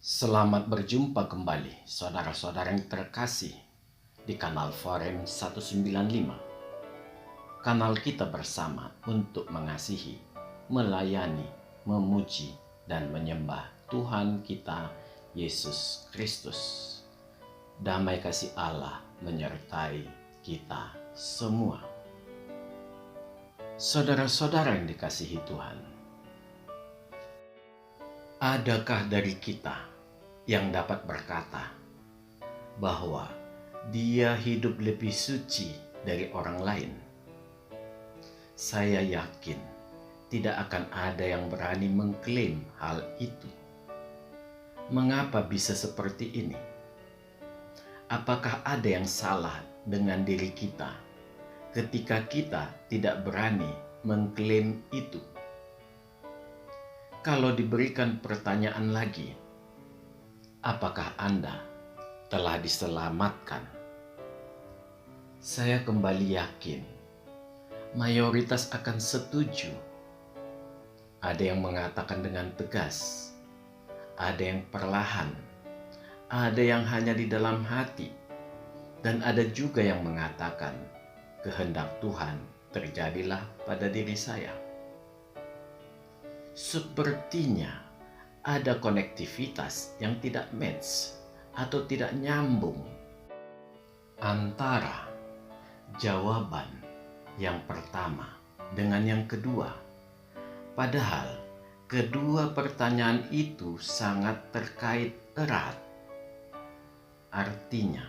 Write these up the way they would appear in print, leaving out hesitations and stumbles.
Selamat berjumpa kembali saudara-saudara yang terkasih di kanal Forum 195. Kanal kita bersama untuk mengasihi, melayani, memuji, dan menyembah Tuhan kita Yesus Kristus. Damai kasih Allah menyertai kita semua. Saudara-saudara yang dikasihi Tuhan, adakah dari kita yang dapat berkata bahwa dia hidup lebih suci dari orang lain? Saya yakin tidak akan ada yang berani mengklaim hal itu. Mengapa bisa seperti ini? Apakah ada yang salah dengan diri kita ketika kita tidak berani mengklaim itu? Kalau diberikan pertanyaan lagi, apakah Anda telah diselamatkan? Saya kembali yakin mayoritas akan setuju. Ada yang mengatakan dengan tegas, ada yang perlahan, ada yang hanya di dalam hati, dan ada juga yang mengatakan, kehendak Tuhan terjadilah pada diri saya. Sepertinya ada konektivitas yang tidak match atau tidak nyambung antara jawaban yang pertama dengan yang kedua. Padahal kedua pertanyaan itu sangat terkait erat. Artinya,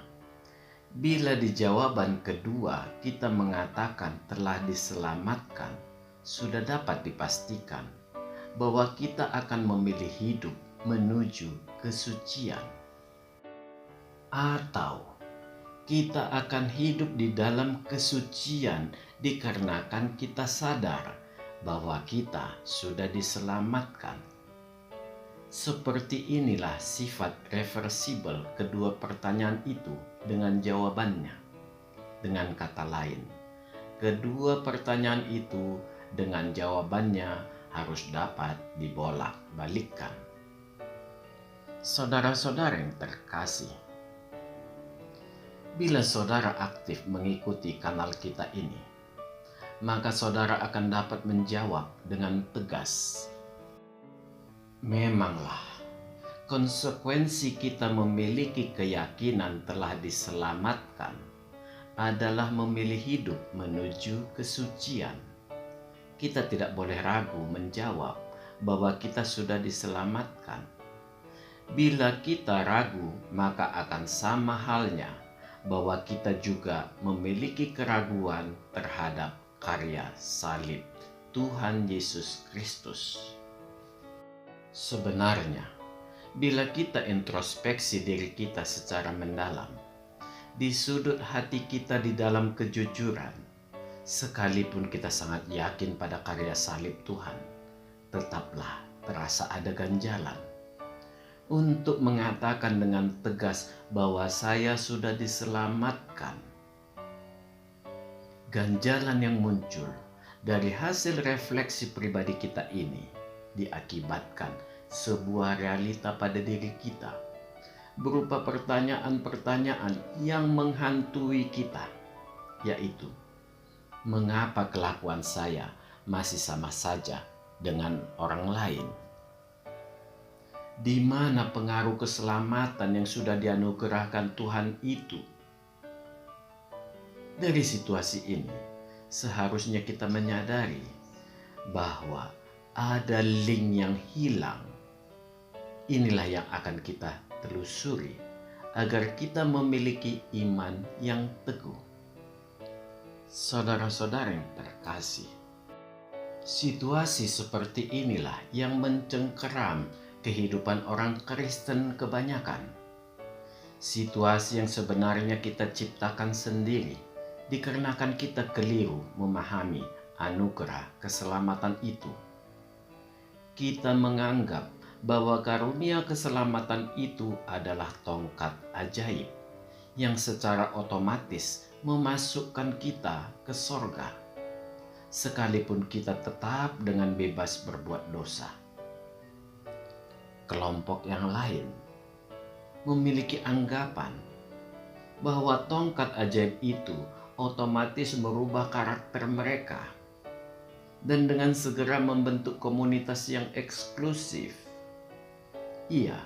bila di jawaban kedua kita mengatakan telah diselamatkan, sudah dapat dipastikan bahwa kita akan memilih hidup menuju kesucian, atau kita akan hidup di dalam kesucian dikarenakan kita sadar bahwa kita sudah diselamatkan. Seperti inilah sifat reversibel kedua pertanyaan itu dengan jawabannya. Dengan kata lain, kedua pertanyaan itu dengan jawabannya harus dapat dibolak-balikkan. Saudara-saudara yang terkasih, bila saudara aktif mengikuti kanal kita ini, maka saudara akan dapat menjawab dengan tegas. Memanglah, konsekuensi kita memiliki keyakinan telah diselamatkan adalah memilih hidup menuju kesucian. Kita tidak boleh ragu menjawab bahwa kita sudah diselamatkan. Bila kita ragu, maka akan sama halnya bahwa kita juga memiliki keraguan terhadap karya salib Tuhan Yesus Kristus. Sebenarnya, bila kita introspeksi diri kita secara mendalam, di sudut hati kita di dalam kejujuran, sekalipun kita sangat yakin pada karya salib Tuhan, tetaplah terasa ada ganjalan untuk mengatakan dengan tegas bahwa saya sudah diselamatkan. Ganjalan yang muncul dari hasil refleksi pribadi kita ini diakibatkan sebuah realita pada diri kita, berupa pertanyaan-pertanyaan yang menghantui kita, yaitu, mengapa kelakuan saya masih sama saja dengan orang lain? Di mana pengaruh keselamatan yang sudah dianugerahkan Tuhan itu? Dari situasi ini, seharusnya kita menyadari bahwa ada link yang hilang. Inilah yang akan kita telusuri agar kita memiliki iman yang teguh. Saudara-saudara yang terkasih, situasi seperti inilah yang mencengkeram kehidupan orang Kristen kebanyakan. Situasi yang sebenarnya kita ciptakan sendiri dikarenakan kita keliru memahami anugerah keselamatan itu. Kita menganggap bahwa karunia keselamatan itu adalah tongkat ajaib yang secara otomatis memasukkan kita ke sorga, sekalipun kita tetap dengan bebas berbuat dosa. Kelompok yang lain memiliki anggapan bahwa tongkat ajaib itu otomatis merubah karakter mereka dan dengan segera membentuk komunitas yang eksklusif. Iya,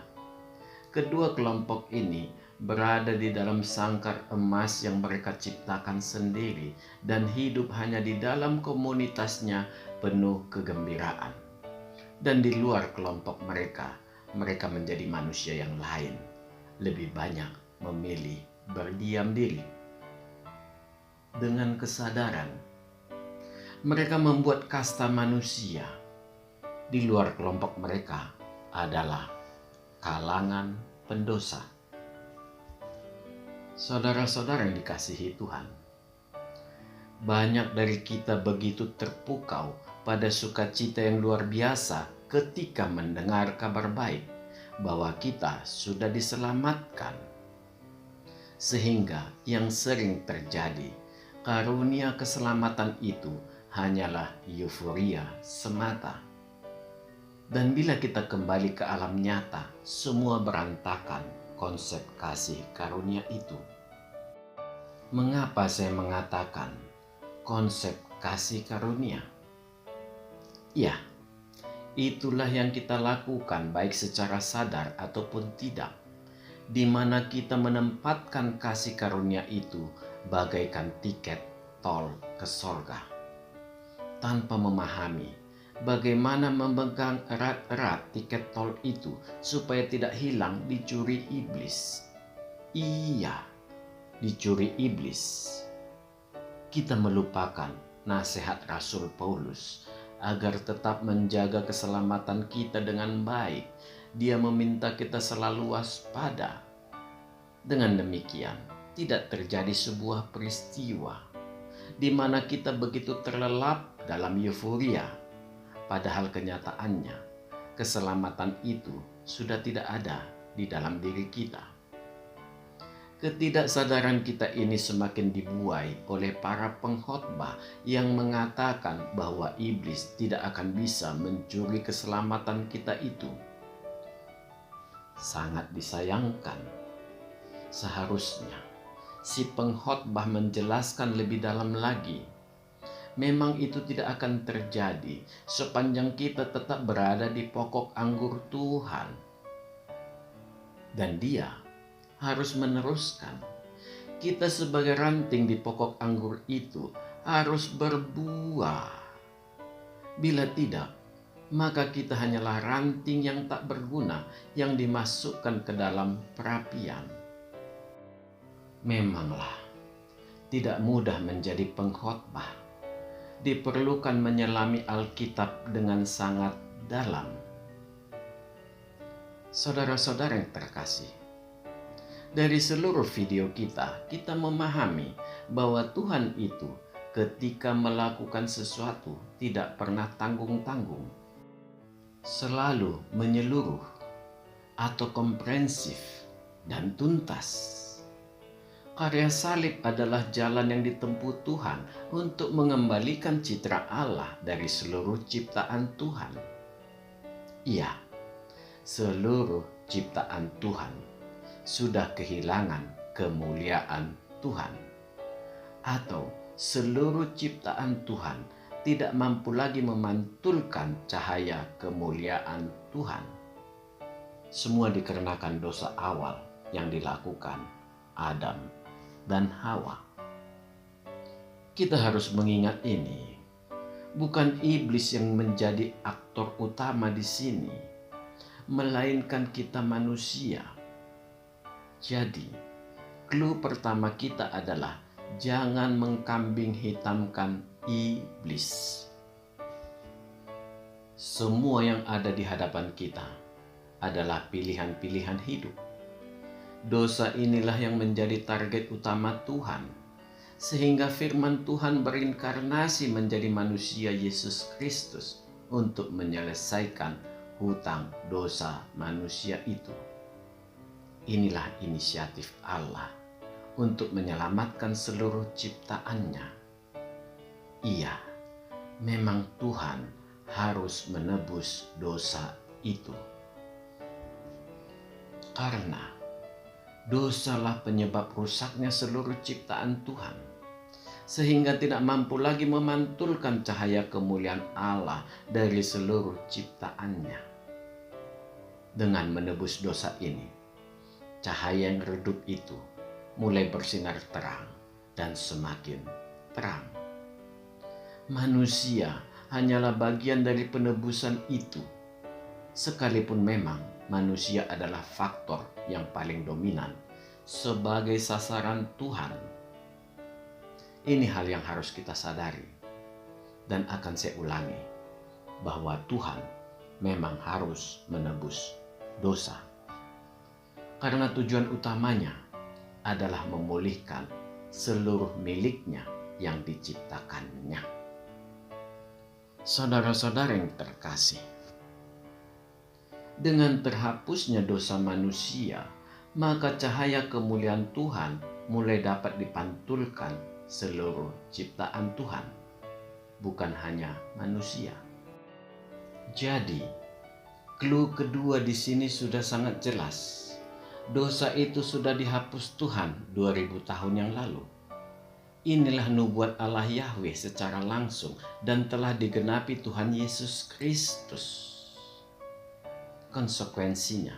kedua kelompok ini berada di dalam sangkar emas yang mereka ciptakan sendiri dan hidup hanya di dalam komunitasnya penuh kegembiraan. Dan di luar kelompok mereka, mereka menjadi manusia yang lain, lebih banyak memilih berdiam diri. Dengan kesadaran, mereka membuat kasta manusia di luar kelompok mereka adalah kalangan pendosa. Saudara-saudara yang dikasihi Tuhan, banyak dari kita begitu terpukau pada sukacita yang luar biasa ketika mendengar kabar baik bahwa kita sudah diselamatkan. Sehingga yang sering terjadi, karunia keselamatan itu hanyalah euforia semata. Dan bila kita kembali ke alam nyata, semua berantakan konsep kasih karunia itu. Mengapa saya mengatakan konsep kasih karunia? Ya, itulah yang kita lakukan baik secara sadar ataupun tidak, di mana kita menempatkan kasih karunia itu bagaikan tiket tol ke sorga, tanpa memahami bagaimana memegang erat-erat tiket tol itu supaya tidak hilang dicuri iblis. Iya, dicuri iblis. Kita melupakan nasihat Rasul Paulus agar tetap menjaga keselamatan kita dengan baik. Dia meminta kita selalu waspada. Dengan demikian, tidak terjadi sebuah peristiwa di mana kita begitu terlelap dalam euforia, padahal kenyataannya keselamatan itu sudah tidak ada di dalam diri kita. Ketidaksadaran kita ini semakin dibuai oleh para pengkhotbah yang mengatakan bahwa iblis tidak akan bisa mencuri keselamatan kita itu. Sangat disayangkan. Seharusnya si pengkhotbah menjelaskan lebih dalam lagi. Memang itu tidak akan terjadi sepanjang kita tetap berada di pokok anggur Tuhan. Dan dia harus meneruskan. Kita sebagai ranting di pokok anggur itu harus berbuah. Bila tidak, maka kita hanyalah ranting yang tak berguna yang dimasukkan ke dalam perapian. Memanglah tidak mudah menjadi pengkhotbah. Diperlukan menyelami Alkitab dengan sangat dalam. Saudara-saudara yang terkasih, dari seluruh video kita memahami bahwa Tuhan itu ketika melakukan sesuatu tidak pernah tanggung-tanggung, selalu menyeluruh atau komprehensif dan tuntas. Karya salib adalah jalan yang ditempuh Tuhan untuk mengembalikan citra Allah dari seluruh ciptaan Tuhan. Iya, seluruh ciptaan Tuhan sudah kehilangan kemuliaan Tuhan, atau seluruh ciptaan Tuhan tidak mampu lagi memantulkan cahaya kemuliaan Tuhan. Semua dikarenakan dosa awal yang dilakukan Adam dan Hawa. Kita harus mengingat ini. Bukan iblis yang menjadi aktor utama di sini, melainkan kita manusia. Jadi, clue pertama kita adalah jangan mengkambing hitamkan iblis. Semua yang ada di hadapan kita adalah pilihan-pilihan hidup. Dosa inilah yang menjadi target utama Tuhan, sehingga firman Tuhan berinkarnasi menjadi manusia Yesus Kristus untuk menyelesaikan hutang dosa manusia itu. Inilah inisiatif Allah untuk menyelamatkan seluruh ciptaannya. Iya, memang Tuhan harus menebus dosa itu. Karena Dosalah penyebab rusaknya seluruh ciptaan Tuhan, sehingga tidak mampu lagi memantulkan cahaya kemuliaan Allah dari seluruh ciptaannya. Dengan menebus dosa ini, cahaya yang redup itu mulai bersinar terang dan semakin terang. Manusia hanyalah bagian dari penebusan itu, sekalipun memang manusia adalah faktor yang paling dominan sebagai sasaran Tuhan. Ini hal yang harus kita sadari, dan akan saya ulangi, bahwa Tuhan memang harus menebus dosa. Karena tujuan utamanya adalah memulihkan seluruh miliknya yang diciptakannya. Saudara-saudara yang terkasih, dengan terhapusnya dosa manusia, maka cahaya kemuliaan Tuhan mulai dapat dipantulkan seluruh ciptaan Tuhan, bukan hanya manusia. Jadi, clue kedua di sini sudah sangat jelas. Dosa itu sudah dihapus Tuhan 2000 tahun yang lalu. Inilah nubuat Allah Yahweh secara langsung dan telah digenapi Tuhan Yesus Kristus. Konsekuensinya,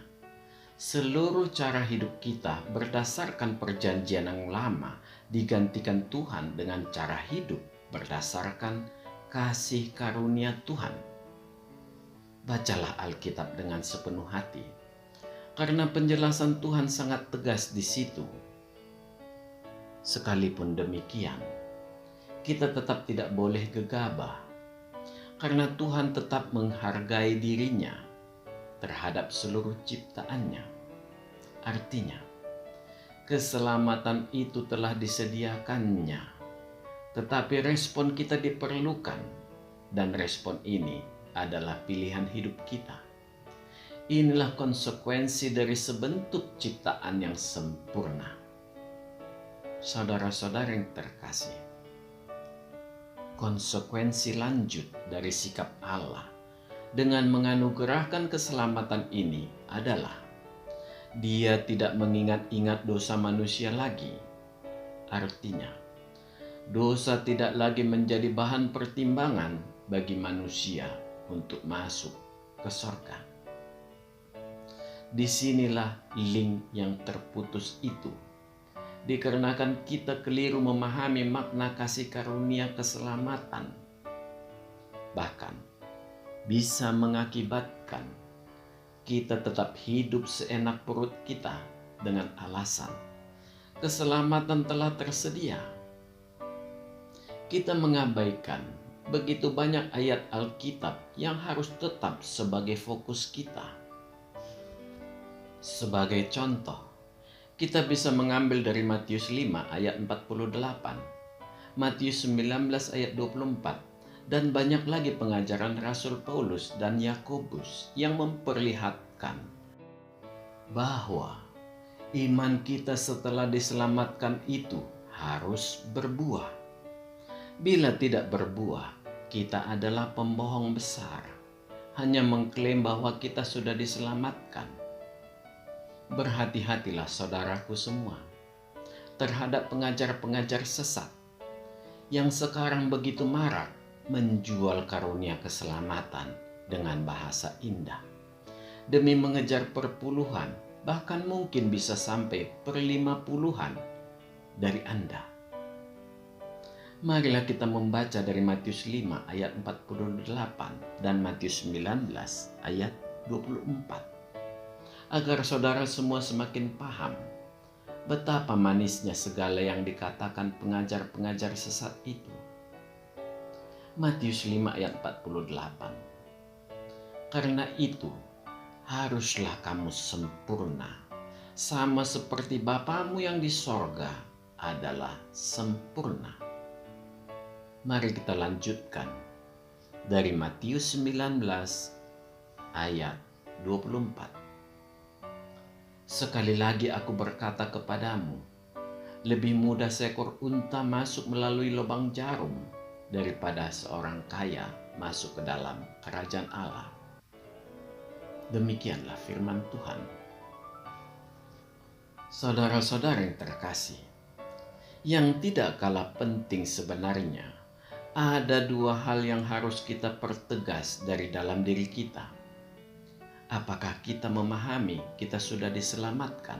seluruh cara hidup kita berdasarkan perjanjian yang lama digantikan Tuhan dengan cara hidup berdasarkan kasih karunia Tuhan. Bacalah Alkitab dengan sepenuh hati, karena penjelasan Tuhan sangat tegas di situ. Sekalipun demikian, kita tetap tidak boleh gegabah, karena Tuhan tetap menghargai dirinya terhadap seluruh ciptaannya. Artinya, keselamatan itu telah disediakannya, tetapi respon kita diperlukan, dan respon ini adalah pilihan hidup kita. Inilah konsekuensi dari sebentuk ciptaan yang sempurna. Saudara-saudara yang terkasih, konsekuensi lanjut dari sikap Allah dengan menganugerahkan keselamatan ini adalah Dia tidak mengingat-ingat dosa manusia lagi. Artinya, dosa tidak lagi menjadi bahan pertimbangan bagi manusia untuk masuk ke sorga. Disinilah link yang terputus itu, dikarenakan kita keliru memahami makna kasih karunia keselamatan. Bahkan bisa mengakibatkan kita tetap hidup seenak perut kita dengan alasan keselamatan telah tersedia. Kita mengabaikan begitu banyak ayat Alkitab yang harus tetap sebagai fokus kita. Sebagai contoh, kita bisa mengambil dari Matius 5 ayat 48, Matius 19 ayat 24, dan banyak lagi pengajaran Rasul Paulus dan Yakobus yang memperlihatkan bahwa iman kita setelah diselamatkan itu harus berbuah. Bila tidak berbuah, kita adalah pembohong besar, hanya mengklaim bahwa kita sudah diselamatkan. Berhati-hatilah saudaraku semua terhadap pengajar-pengajar sesat yang sekarang begitu marak menjual karunia keselamatan dengan bahasa indah demi mengejar perpuluhan, bahkan mungkin bisa sampai per-50-an dari Anda. Marilah kita membaca dari Matius 5 ayat 48 dan Matius 19 ayat 24 agar saudara semua semakin paham betapa manisnya segala yang dikatakan pengajar-pengajar sesat itu. Matius 5 ayat 48. Karena itu, haruslah kamu sempurna, sama seperti Bapamu yang di sorga adalah sempurna. Mari kita lanjutkan dari Matius 19 ayat 24. Sekali lagi aku berkata kepadamu, lebih mudah seekor unta masuk melalui lubang jarum daripada seorang kaya masuk ke dalam kerajaan Allah. Demikianlah firman Tuhan. Saudara-saudara yang terkasih, yang tidak kalah penting sebenarnya, ada dua hal yang harus kita pertegas dari dalam diri kita. Apakah kita memahami kita sudah diselamatkan,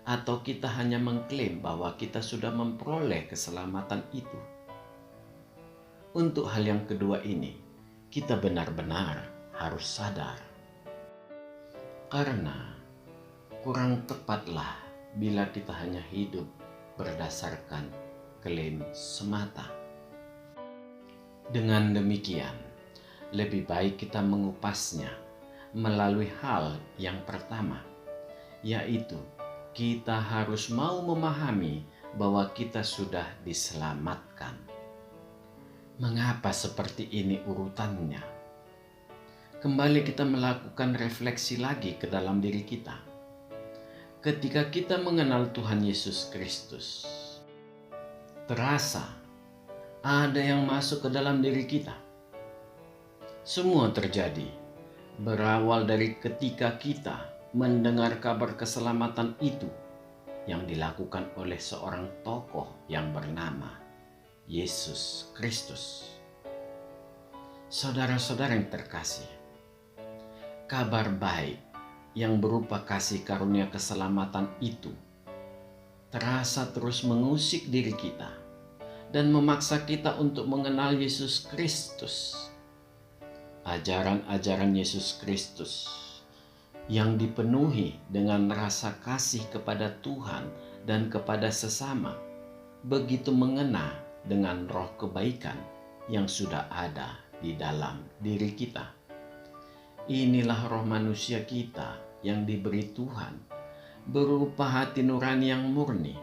atau kita hanya mengklaim bahwa kita sudah memperoleh keselamatan itu? Untuk hal yang kedua ini, kita benar-benar harus sadar. Karena kurang tepatlah bila kita hanya hidup berdasarkan klaim semata. Dengan demikian, lebih baik kita mengupasnya melalui hal yang pertama, yaitu kita harus mau memahami bahwa kita sudah diselamatkan. Mengapa seperti ini urutannya? Kembali kita melakukan refleksi lagi ke dalam diri kita. Ketika kita mengenal Tuhan Yesus Kristus, terasa ada yang masuk ke dalam diri kita. Semua terjadi berawal dari ketika kita mendengar kabar keselamatan itu yang dilakukan oleh seorang tokoh yang bernama Yesus Kristus. Saudara-saudara yang terkasih, kabar baik yang berupa kasih karunia keselamatan itu terasa terus mengusik diri kita dan memaksa kita untuk mengenal Yesus Kristus. Ajaran-ajaran Yesus Kristus yang dipenuhi dengan rasa kasih kepada Tuhan dan kepada sesama begitu mengena dengan roh kebaikan yang sudah ada di dalam diri kita. Inilah roh manusia kita yang diberi Tuhan berupa hati nurani yang murni.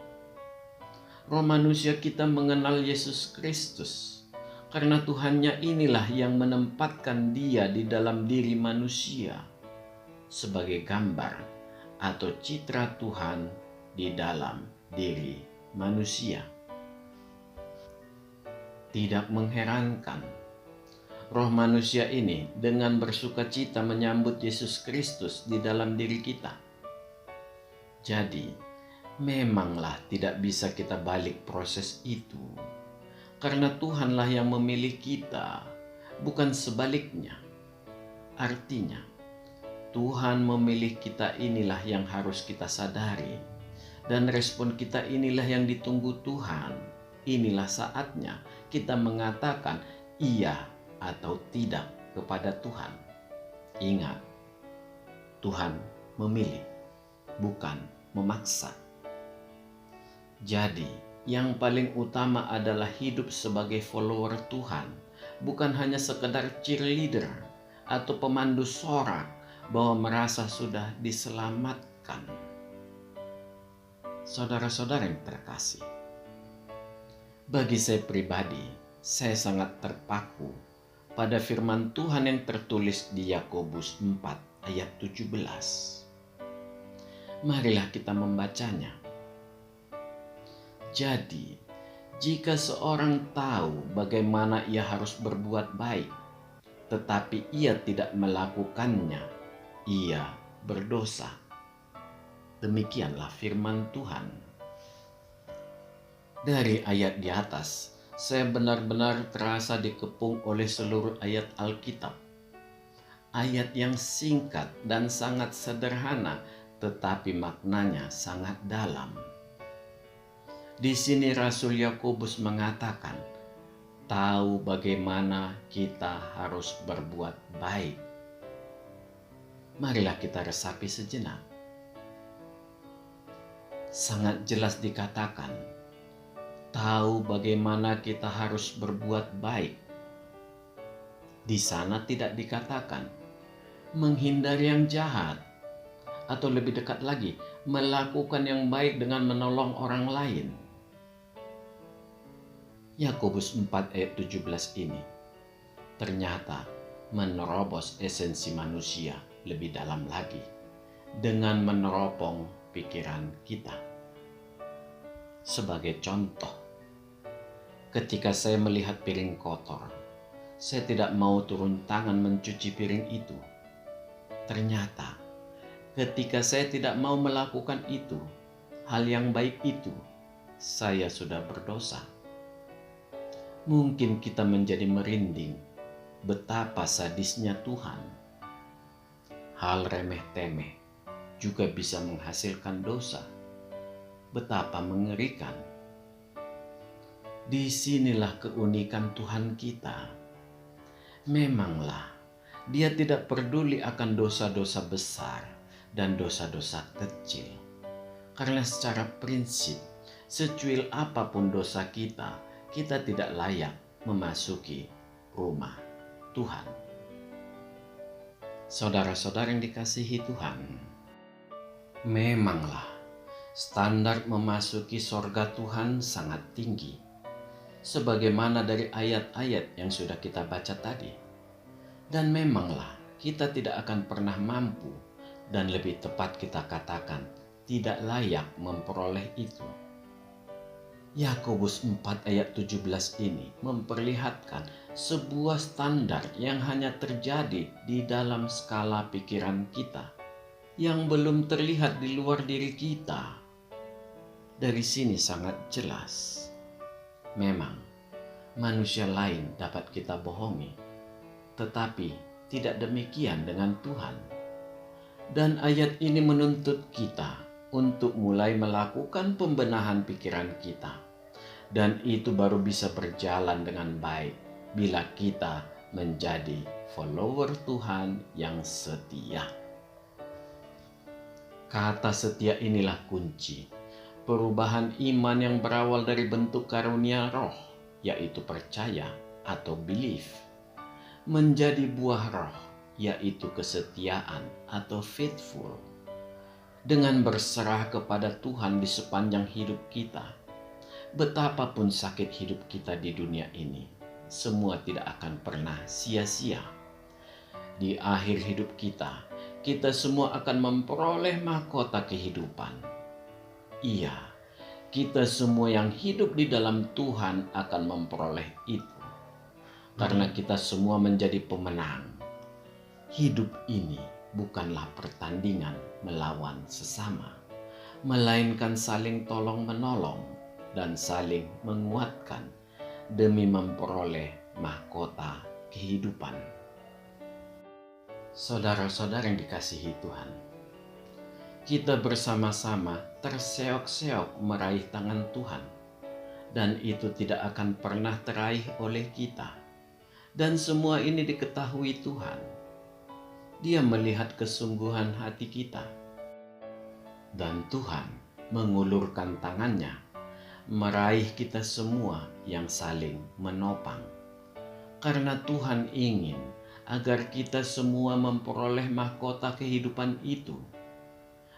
Roh manusia kita mengenal Yesus Kristus karena Tuhannya inilah yang menempatkan Dia di dalam diri manusia sebagai gambar atau citra Tuhan di dalam diri manusia. Tidak mengherankan roh manusia ini dengan bersuka cita menyambut Yesus Kristus di dalam diri kita. Jadi, memanglah tidak bisa kita balik proses itu. Karena Tuhanlah yang memilih kita, bukan sebaliknya. Artinya, Tuhan memilih kita inilah yang harus kita sadari. Dan respon kita inilah yang ditunggu Tuhan. Inilah saatnya kita mengatakan iya atau tidak kepada Tuhan. Ingat, Tuhan memilih, bukan memaksa. Jadi, yang paling utama adalah hidup sebagai follower Tuhan, bukan hanya sekedar cheerleader atau pemandu sorak bahwa merasa sudah diselamatkan. Saudara-saudara yang terkasih, bagi saya pribadi, saya sangat terpaku pada firman Tuhan yang tertulis di Yakobus 4 ayat 17. Marilah kita membacanya. Jadi, jika seorang tahu bagaimana ia harus berbuat baik, tetapi ia tidak melakukannya, ia berdosa. Demikianlah firman Tuhan. Dari ayat di atas, saya benar-benar terasa dikepung oleh seluruh ayat Alkitab. Ayat yang singkat dan sangat sederhana, tetapi maknanya sangat dalam. Di sini Rasul Yakobus mengatakan, tahu bagaimana kita harus berbuat baik. Marilah kita resapi sejenak. Sangat jelas dikatakan, tahu bagaimana kita harus berbuat baik. Di sana tidak dikatakan menghindari yang jahat, atau lebih dekat lagi, melakukan yang baik dengan menolong orang lain. Yakobus 4 ayat 17 ini ternyata menerobos esensi manusia lebih dalam lagi dengan meneropong pikiran kita. Sebagai contoh, ketika saya melihat piring kotor, saya tidak mau turun tangan mencuci piring itu. Ternyata, ketika saya tidak mau melakukan itu, hal yang baik itu, saya sudah berdosa. Mungkin kita menjadi merinding betapa sadisnya Tuhan. Hal remeh-temeh juga bisa menghasilkan dosa. Betapa mengerikan. Disinilah keunikan Tuhan kita. Memanglah, Dia tidak peduli akan dosa-dosa besar dan dosa-dosa kecil. Karena secara prinsip, secuil apapun dosa kita, kita tidak layak memasuki rumah Tuhan. Saudara-saudara yang dikasihi Tuhan, memanglah standar memasuki sorga Tuhan sangat tinggi, sebagaimana dari ayat-ayat yang sudah kita baca tadi. Dan memanglah kita tidak akan pernah mampu, dan lebih tepat kita katakan tidak layak memperoleh itu. Yakobus 4 ayat 17 ini memperlihatkan sebuah standar yang hanya terjadi di dalam skala pikiran kita, yang belum terlihat di luar diri kita. Dari sini sangat jelas, memang manusia lain dapat kita bohongi, tetapi tidak demikian dengan Tuhan. Dan ayat ini menuntut kita untuk mulai melakukan pembenahan pikiran kita. Dan itu baru bisa berjalan dengan baik bila kita menjadi follower Tuhan yang setia. Kata setia inilah kunci perubahan iman yang berawal dari bentuk karunia roh, yaitu percaya atau belief, menjadi buah roh, yaitu kesetiaan atau faithful. Dengan berserah kepada Tuhan di sepanjang hidup kita, betapapun sakit hidup kita di dunia ini, semua tidak akan pernah sia-sia. Di akhir hidup kita, kita semua akan memperoleh mahkota kehidupan. Iya, kita semua yang hidup di dalam Tuhan akan memperoleh itu. Karena kita semua menjadi pemenang. Hidup ini bukanlah pertandingan melawan sesama, melainkan saling tolong-menolong dan saling menguatkan demi memperoleh mahkota kehidupan. Saudara-saudara yang dikasihi Tuhan, kita bersama-sama terseok-seok meraih tangan Tuhan, dan itu tidak akan pernah teraih oleh kita. Dan semua ini diketahui Tuhan. Dia melihat kesungguhan hati kita. Dan Tuhan mengulurkan tangannya meraih kita semua yang saling menopang. Karena Tuhan ingin agar kita semua memperoleh mahkota kehidupan itu.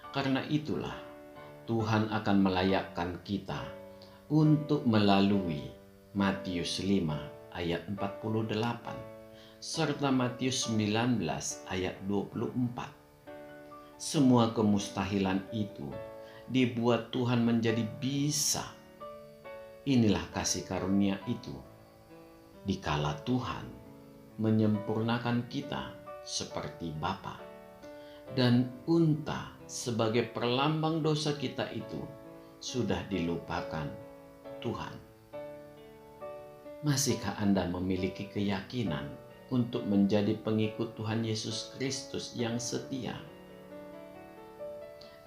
Karena itulah Tuhan akan melayakkan kita untuk melalui Matius 5 ayat 48 serta Matius 19 ayat 24. Semua kemustahilan itu dibuat Tuhan menjadi bisa. Inilah kasih karunia itu, dikala Tuhan menyempurnakan kita seperti Bapa, dan unta sebagai perlambang dosa kita itu sudah dilupakan Tuhan. Masihkah Anda memiliki keyakinan untuk menjadi pengikut Tuhan Yesus Kristus yang setia?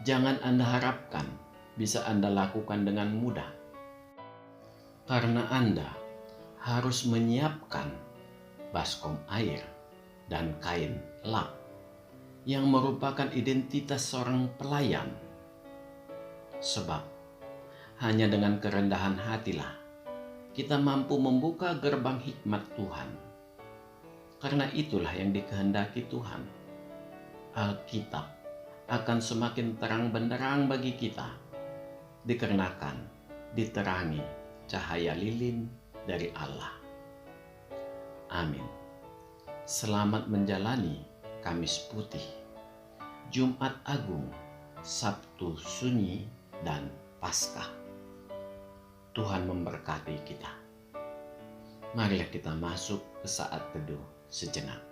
Jangan Anda harapkan bisa Anda lakukan dengan mudah. Karena Anda harus menyiapkan baskom air dan kain lap yang merupakan identitas seorang pelayan. Sebab hanya dengan kerendahan hatilah kita mampu membuka gerbang hikmat Tuhan. Karena itulah yang dikehendaki Tuhan. Alkitab akan semakin terang benderang bagi kita, dikarenakan diterangi cahaya lilin dari Allah. Amin. Selamat menjalani Kamis Putih, Jumat Agung, Sabtu Sunyi, dan Paskah. Tuhan memberkati kita. Marilah kita masuk ke saat teduh sejenak.